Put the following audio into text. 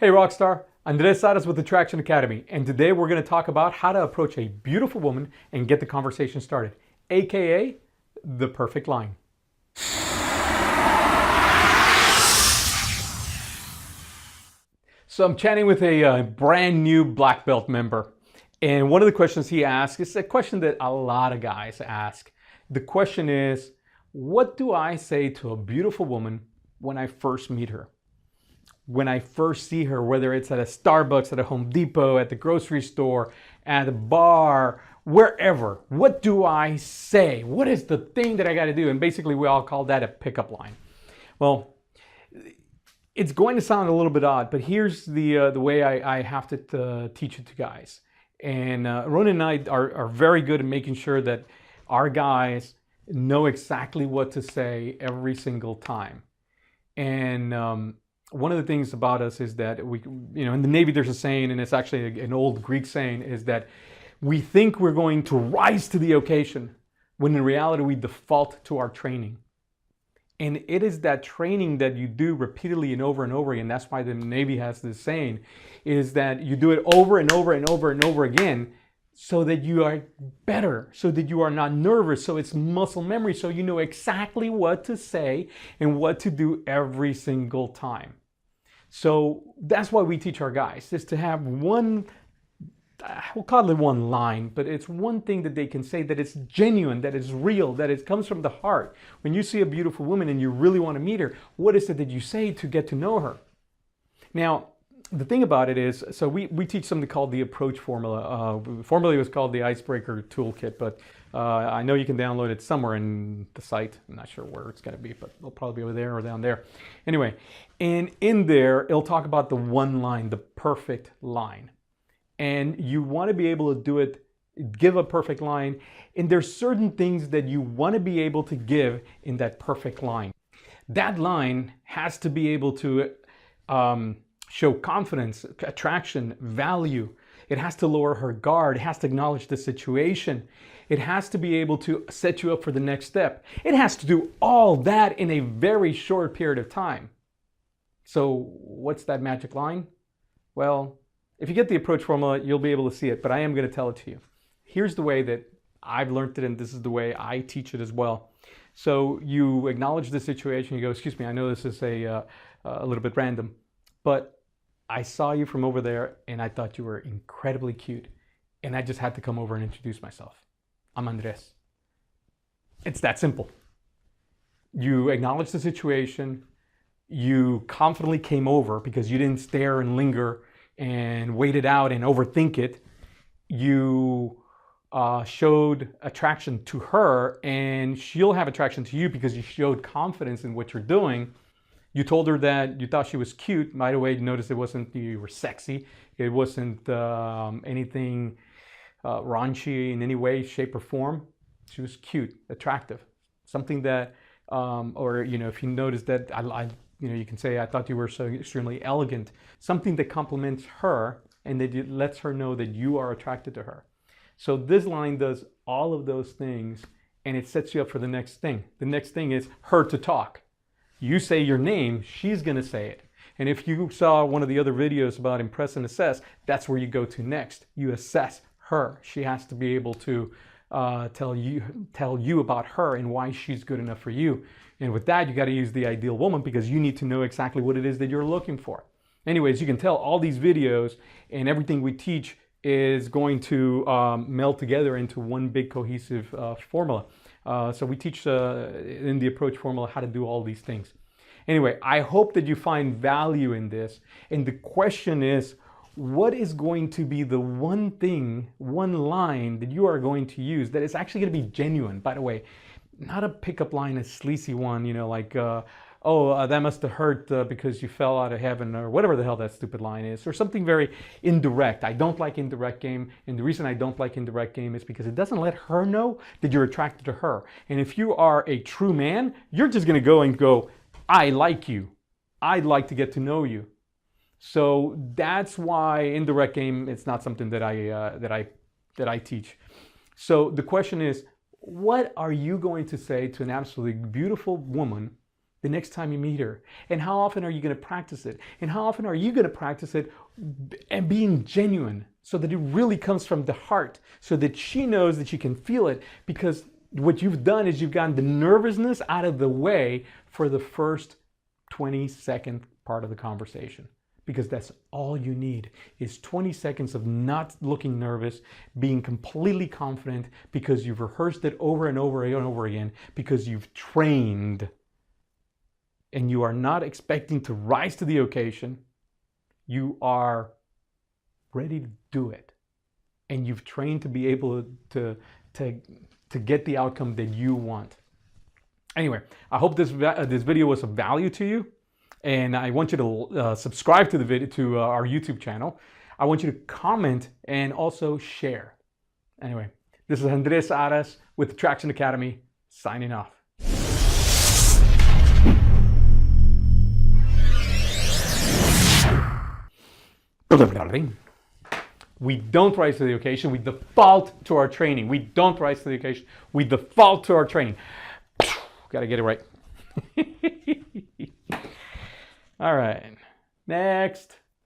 Hey Rockstar, Andres Saras with Attraction Academy, and today we're going to talk about how to approach a beautiful woman and get the conversation started, aka the perfect line. So I'm chatting with a brand new black belt member, and one of the questions he asked is a question that a lot of guys ask. The question is, what do I say to a beautiful woman when I first meet her? When I first see her, whether it's at a Starbucks, at a Home Depot, at the grocery store, at a bar, wherever, what do I say? What is the thing that I got to do? And basically, we all call that a pickup line. Well, it's going to sound a little bit odd, but here's the way I have to teach it to guys. And Ronin and I are very good at making sure that our guys know exactly what to say every single time. And one of the things about us is that in the Navy there's a saying, and it's actually an old Greek saying, is that we think we're going to rise to the occasion when in reality we default to our training. And it is that training that you do repeatedly and over again. That's why the Navy has this saying, is that you do it over and over and over and over again so that you are better, so that you are not nervous, so it's muscle memory, so you know exactly what to say and what to do every single time. So that's why we teach our guys, is to have one, we'll call it one line, but it's one thing that they can say that it's genuine, that it's real, that it comes from the heart. When you see a beautiful woman and you really want to meet her, what is it that you say to get to know her? Now, the thing about it is, so we teach something called the approach formula. Formerly it was called the icebreaker toolkit, but I know you can download it somewhere in the site. I'm not sure where it's going to be, but it'll probably be over there or down there. Anyway, and in there, it'll talk about the one line, the perfect line. And you want to be able to do it, give a perfect line. And there's certain things that you want to be able to give in that perfect line. That line has to be able to show confidence, attraction, value. It has to lower her guard. It has to acknowledge the situation. It has to be able to set you up for the next step. It has to do all that in a very short period of time. So what's that magic line? Well, if you get the approach formula, you'll be able to see it, but I am going to tell it to you. Here's the way that I've learned it, and this is the way I teach it as well. So you acknowledge the situation. You go, excuse me, I know this is a little bit random, but I saw you from over there and I thought you were incredibly cute. And I just had to come over and introduce myself. I'm Andres. It's that simple. You acknowledge the situation. You confidently came over because you didn't stare and linger and wait it out and overthink it. You showed attraction to her, and she'll have attraction to you because you showed confidence in what you're doing. You told her that you thought she was cute. By the way, you noticed it wasn't you were sexy. It wasn't anything raunchy in any way, shape, or form. She was cute, attractive. Something that, if you notice that, you can say, I thought you were so extremely elegant. Something that compliments her and that lets her know that you are attracted to her. So this line does all of those things, and it sets you up for the next thing. The next thing is her to talk. You say your name, she's going to say it. And if you saw one of the other videos about impress and assess, that's where you go to next. You assess her. She has to be able to tell you about her and why she's good enough for you. And with that, you got to use the ideal woman because you need to know exactly what it is that you're looking for. Anyways, you can tell all these videos and everything we teach is going to meld together into one big cohesive formula. So we teach in the approach formula how to do all these things. Anyway, I hope that you find value in this. And the question is, what is going to be the one thing, one line that you are going to use that is actually going to be genuine? By the way, not a pickup line, a sleazy one, like, that must have hurt because you fell out of heaven, or whatever the hell that stupid line is, or something very indirect. I don't like indirect game, and the reason I don't like indirect game is because it doesn't let her know that you're attracted to her. And if you are a true man, you're just going to go, I like you. I'd like to get to know you. So that's why indirect game, it's not something that I teach. So the question is, what are you going to say to an absolutely beautiful woman the next time you meet her? And how often are you going to practice it? And how often are you going to practice it and being genuine so that it really comes from the heart, so that she knows that she can feel it? Because what you've done is you've gotten the nervousness out of the way for the first 20-second part of the conversation. Because that's all you need is 20 seconds of not looking nervous, being completely confident because you've rehearsed it over and over and over again, because you've trained and you are not expecting to rise to the occasion. You are ready to do it. And you've trained to be able to get the outcome that you want. Anyway, I hope this video was of value to you. And I want you to subscribe to the video, to our YouTube channel. I want you to comment and also share. Anyway, this is Andres Aras with the Traction Academy, signing off. We don't rise to the occasion. We default to our training. We don't rise to the occasion. We default to our training. Got to get it right. All right, next.